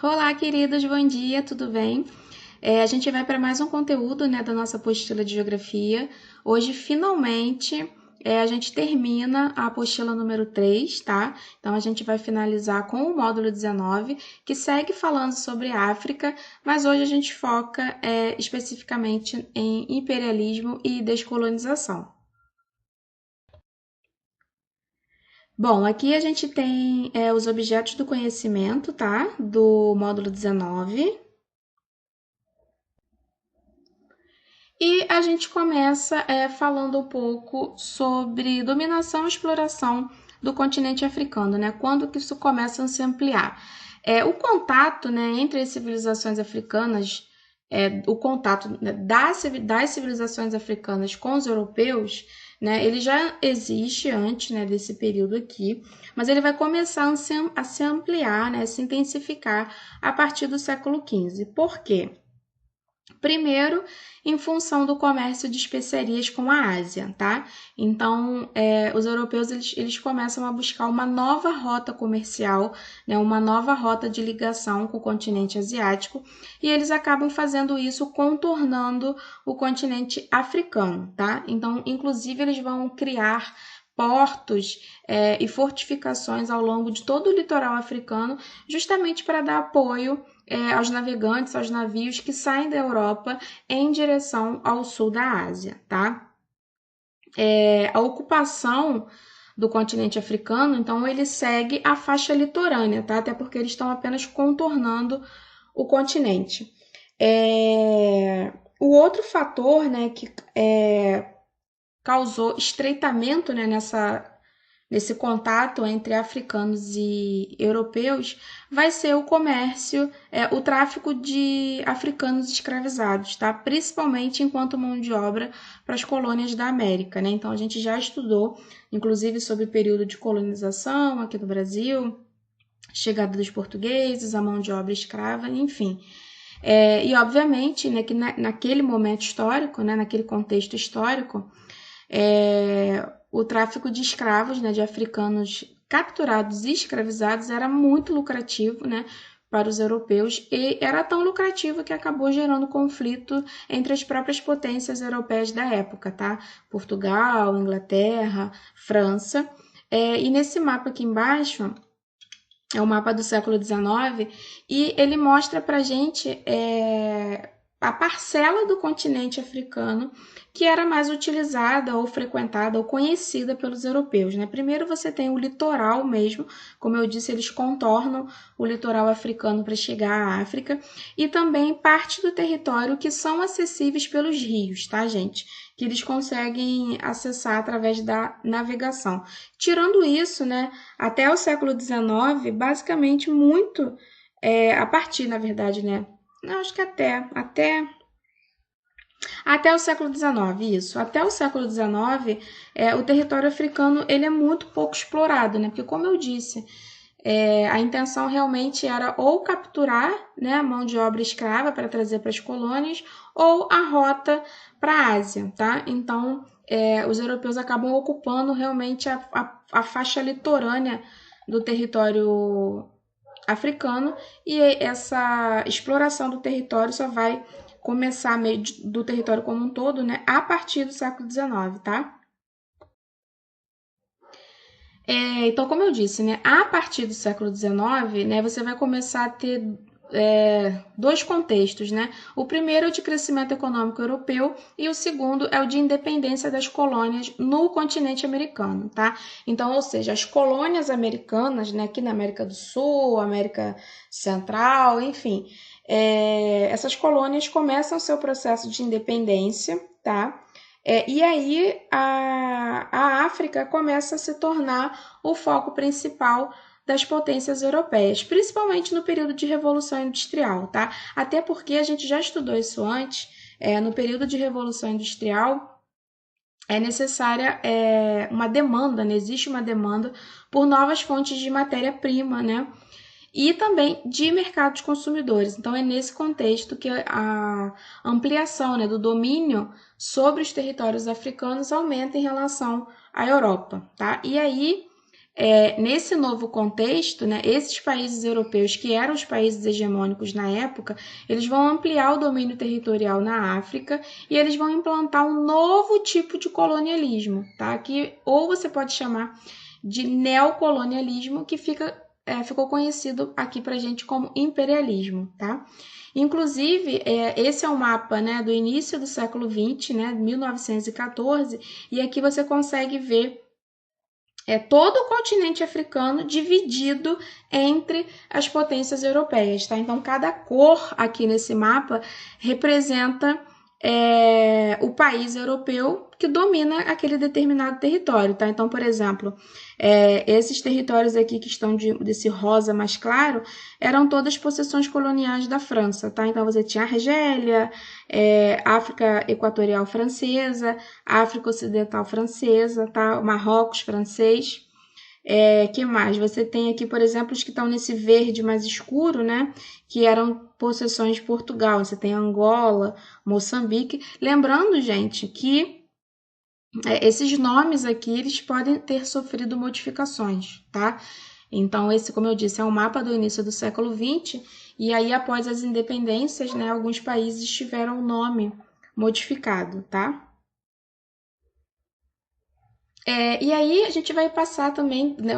Olá, queridos, bom dia, tudo bem? A gente vai para mais um conteúdo, né, da nossa apostila de geografia. Hoje, finalmente, a gente termina a apostila número 3, tá? Então, a gente vai finalizar com o módulo 19, que segue falando sobre África, mas hoje a gente foca especificamente em imperialismo e descolonização. Bom, aqui a gente tem os objetos do conhecimento, tá? Do módulo 19. E a gente começa falando um pouco sobre dominação e exploração do continente africano, né? Quando que isso começa a se ampliar? O contato, né, entre as civilizações africanas, o contato, né, das civilizações africanas com os europeus, né, ele já existe antes, né, desse período aqui, mas ele vai começar a se ampliar, né, a se intensificar a partir do século XV. Por quê? Primeiro, em função do comércio de especiarias com a Ásia, tá? Então, os europeus eles começam a buscar uma nova rota comercial, né? Uma nova rota de ligação com o continente asiático, e eles acabam fazendo isso contornando o continente africano, tá? Então, inclusive, eles vão criar portos e fortificações ao longo de todo o litoral africano, justamente para dar apoio aos navegantes, aos navios que saem da Europa em direção ao sul da Ásia, tá? A ocupação do continente africano, então, ele segue a faixa litorânea, tá? Até porque eles estão apenas contornando o continente. O outro fator, né, que causou estreitamento, né, nesse contato entre africanos e europeus, vai ser o comércio, o tráfico de africanos escravizados, tá? Principalmente enquanto mão de obra para as colônias da América, né? Então a gente já estudou, inclusive, sobre o período de colonização aqui do Brasil, chegada dos portugueses, a mão de obra escrava, enfim. E obviamente, né, que naquele momento histórico, né, naquele contexto histórico, o tráfico de escravos, né, de africanos capturados e escravizados era muito lucrativo, né, para os europeus, e era tão lucrativo que acabou gerando conflito entre as próprias potências europeias da época, tá? Portugal, Inglaterra, França. E nesse mapa aqui embaixo é o mapa do século XIX, e ele mostra para a gente a parcela do continente africano que era mais utilizada ou frequentada ou conhecida pelos europeus, né? Primeiro você tem o litoral mesmo, como eu disse, eles contornam o litoral africano para chegar à África, e também parte do território que são acessíveis pelos rios, tá, gente? Que eles conseguem acessar através da navegação. Tirando isso, né, até o século XIX, basicamente muito, a partir, na verdade, né? Não, acho que até o século XIX, isso. Até o século XIX, o território africano ele é muito pouco explorado, né? Porque, como eu disse, a intenção realmente era ou capturar, né, a mão de obra escrava para trazer para as colônias, ou a rota para a Ásia, tá? Então, os europeus acabam ocupando realmente a faixa litorânea do território africano, e essa exploração do território só vai começar meio do território como um todo, né, a partir do século XIX, tá? Então, como eu disse, né, a partir do século XIX, né, você vai começar a ter dois contextos, né? O primeiro é o de crescimento econômico europeu e o segundo é o de independência das colônias no continente americano, tá? Então, ou seja, as colônias americanas, né, aqui na América do Sul, América Central, enfim, essas colônias começam o seu processo de independência, tá? E aí a África começa a se tornar o foco principal das potências europeias, principalmente no período de Revolução Industrial, tá? Até porque a gente já estudou isso antes, no período de Revolução Industrial é necessária uma demanda, né? Existe uma demanda por novas fontes de matéria-prima, né? E também de mercado de consumidores. Então, é nesse contexto que a ampliação, né, do domínio sobre os territórios africanos aumenta em relação à Europa, tá? E aí, nesse novo contexto, né, esses países europeus, que eram os países hegemônicos na época, eles vão ampliar o domínio territorial na África e eles vão implantar um novo tipo de colonialismo, tá? Que ou você pode chamar de neocolonialismo, que ficou conhecido aqui pra gente como imperialismo, tá? Inclusive, esse é um mapa, né, do início do século XX, né, 1914, e aqui você consegue ver todo o continente africano dividido entre as potências europeias, tá? Então, cada cor aqui nesse mapa representa o país europeu que domina aquele determinado território, tá? Então, por exemplo, esses territórios aqui que estão desse rosa mais claro eram todas possessões coloniais da França, tá? Então, você tinha Argélia, África Equatorial Francesa, África Ocidental Francesa, tá? Marrocos francês. Que mais? Você tem aqui, por exemplo, os que estão nesse verde mais escuro, né? Que eram possessões de Portugal. Você tem Angola, Moçambique. Lembrando, gente, que esses nomes aqui, eles podem ter sofrido modificações, tá? Então, esse, como eu disse, é um mapa do início do século XX, e aí, após as independências, né, alguns países tiveram o nome modificado, tá? E aí a gente vai passar também, né,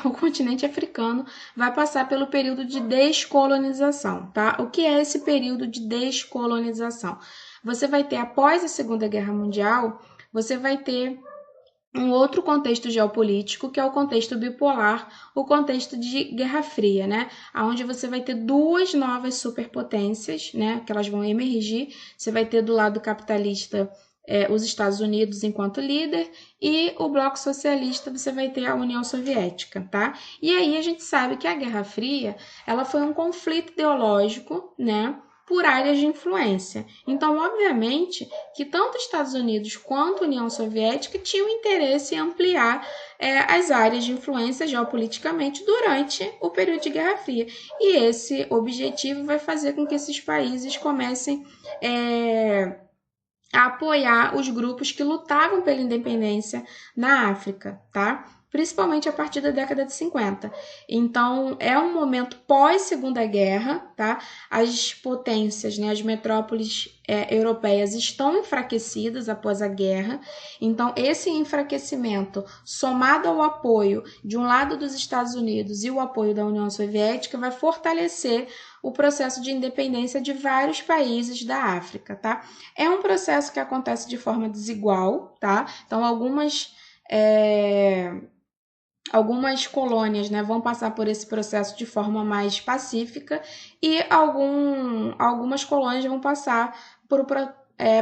o continente africano vai passar pelo período de descolonização, tá? O que é esse período de descolonização? Você vai ter, após a Segunda Guerra Mundial, você vai ter um outro contexto geopolítico, que é o contexto bipolar, o contexto de Guerra Fria, né? Onde você vai ter duas novas superpotências, né? Que elas vão emergir. Você vai ter do lado capitalista os Estados Unidos enquanto líder e o bloco socialista você vai ter a União Soviética, tá? E aí a gente sabe que a Guerra Fria, ela foi um conflito ideológico, né? Por áreas de influência. Então, obviamente, que tanto Estados Unidos quanto União Soviética tinham interesse em ampliar as áreas de influência geopoliticamente durante o período de Guerra Fria. E esse objetivo vai fazer com que esses países comecem a apoiar os grupos que lutavam pela independência na África, tá? Principalmente a partir da década de 50. Então, é um momento pós-Segunda Guerra, tá? As potências, né, as metrópoles europeias estão enfraquecidas após a guerra. Então, esse enfraquecimento, somado ao apoio de um lado dos Estados Unidos e o apoio da União Soviética, vai fortalecer o processo de independência de vários países da África, tá? É um processo que acontece de forma desigual, tá? Então, algumas colônias, né, vão passar por esse processo de forma mais pacífica e algumas colônias vão passar por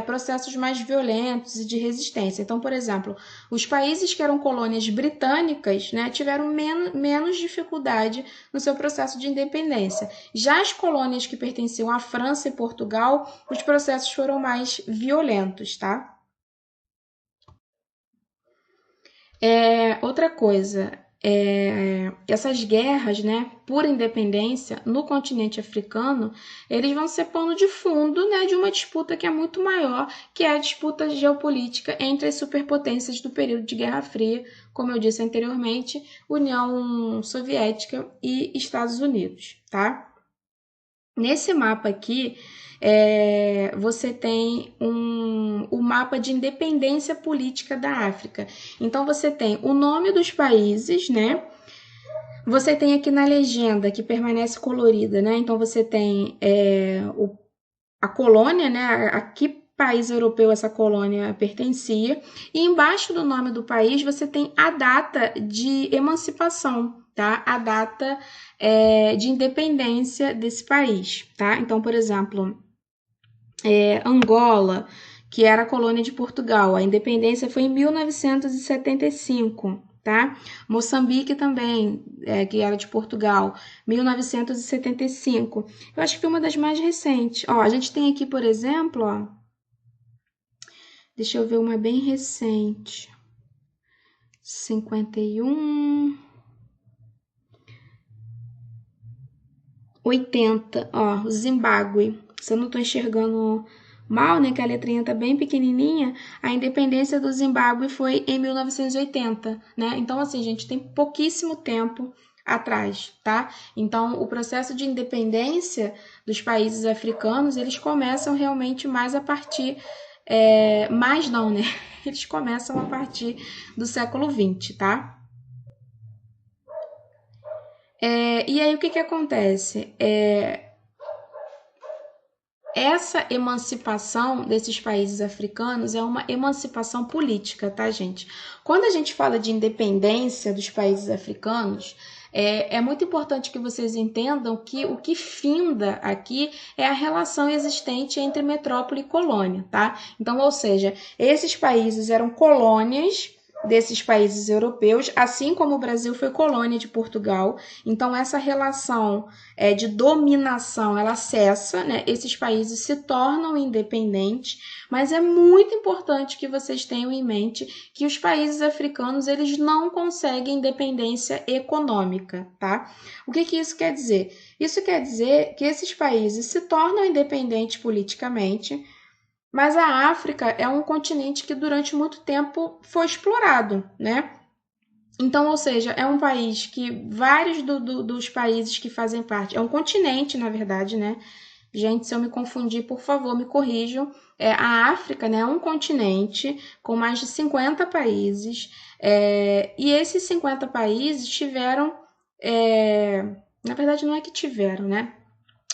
processos mais violentos e de resistência. Então, por exemplo, os países que eram colônias britânicas, né, tiveram menos dificuldade no seu processo de independência. Já as colônias que pertenciam à França e Portugal, os processos foram mais violentos, tá? Outra coisa, essas guerras, né, por independência no continente africano, eles vão ser pano de fundo, né, de uma disputa que é muito maior, que é a disputa geopolítica entre as superpotências do período de Guerra Fria, como eu disse anteriormente, União Soviética e Estados Unidos, tá? Nesse mapa aqui, você tem o mapa de independência política da África. Então, você tem o nome dos países, né? Você tem aqui na legenda, que permanece colorida, né? Então, você tem a colônia, né? A que país europeu essa colônia pertencia. E embaixo do nome do país, você tem a data de emancipação, tá? A data de independência desse país, tá? Então, por exemplo, Angola, que era a colônia de Portugal, a independência foi em 1975, tá? Moçambique também, que era de Portugal, 1975. Eu acho que foi uma das mais recentes. Ó, a gente tem aqui, por exemplo, ó, deixa eu ver uma bem recente. 51, 80, ó, Zimbábue. Se eu não tô enxergando mal, né, que a letrinha tá bem pequenininha, a independência do Zimbábue foi em 1980, né? Então, assim, gente, tem pouquíssimo tempo atrás, tá? Então, o processo de independência dos países africanos, eles começam realmente mais a partir, mais não, né? Eles começam a partir do século XX, tá? E aí, o que que acontece? Essa emancipação desses países africanos é uma emancipação política, tá, gente? Quando a gente fala de independência dos países africanos, é muito importante que vocês entendam que o que finda aqui é a relação existente entre metrópole e colônia, tá? Então, ou seja, esses países eram colônias desses países europeus, assim como o Brasil foi colônia de Portugal. Então, essa relação de dominação, ela cessa, né? Esses países se tornam independentes, mas é muito importante que vocês tenham em mente que os países africanos, eles não conseguem independência econômica, tá? O que que isso quer dizer? Isso quer dizer que esses países se tornam independentes politicamente, mas a África é um continente que durante muito tempo foi explorado, né? Então, ou seja, é um país que vários dos países que fazem parte, é um continente, na verdade, né? Gente, se eu me confundir, por favor, me corrijam. A África, né, é um continente com mais de 50 países, e esses 50 países tiveram, na verdade, não é que tiveram, né?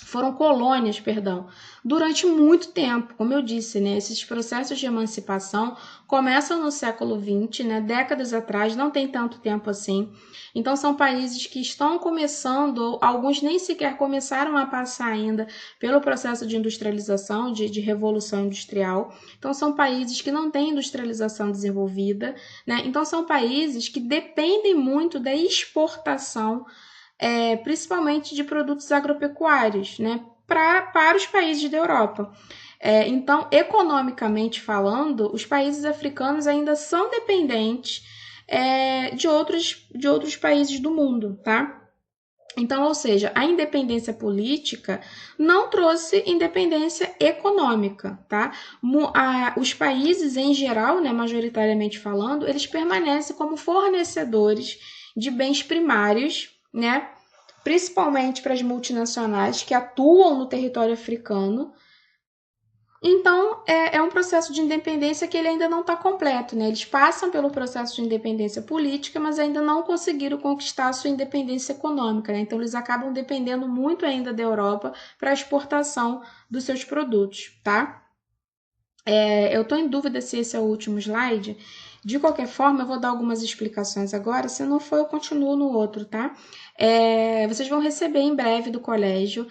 Foram colônias, perdão, durante muito tempo. Como eu disse, né, esses processos de emancipação começam no século XX, né, décadas atrás, não tem tanto tempo assim. Então, são países que estão começando, alguns nem sequer começaram a passar ainda pelo processo de industrialização, de revolução industrial. Então, são países que não têm industrialização desenvolvida, né? Então, são países que dependem muito da exportação, principalmente de produtos agropecuários, né, para os países da Europa. Então, economicamente falando, os países africanos ainda são dependentes de outros países do mundo, tá? Então, ou seja, a independência política não trouxe independência econômica, tá? Os países em geral, né, majoritariamente falando, eles permanecem como fornecedores de bens primários, né? Principalmente para as multinacionais que atuam no território africano. Então, um processo de independência que ele ainda não está completo, né? Eles passam pelo processo de independência política, mas ainda não conseguiram conquistar a sua independência econômica, né? Então, eles acabam dependendo muito ainda da Europa para a exportação dos seus produtos, tá? Eu estou em dúvida se esse é o último slide. De qualquer forma, eu vou dar algumas explicações agora. Se não for, eu continuo no outro, tá? Vocês vão receber em breve do colégio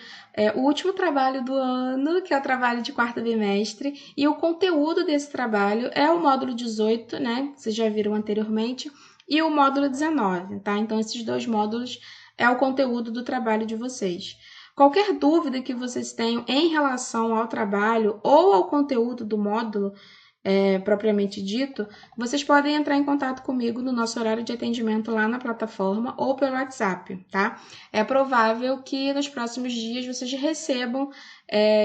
o último trabalho do ano, que é o trabalho de quarto bimestre, e o conteúdo desse trabalho é o módulo 18, né? Vocês já viram anteriormente, e o módulo 19, tá? Então, esses dois módulos é o conteúdo do trabalho de vocês. Qualquer dúvida que vocês tenham em relação ao trabalho ou ao conteúdo do módulo, propriamente dito, vocês podem entrar em contato comigo no nosso horário de atendimento lá na plataforma ou pelo WhatsApp, tá? É provável que nos próximos dias vocês recebam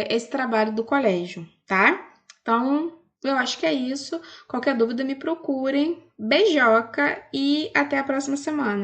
esse trabalho do colégio, tá? Então, eu acho que é isso. Qualquer dúvida, me procurem. Beijoca e até a próxima semana.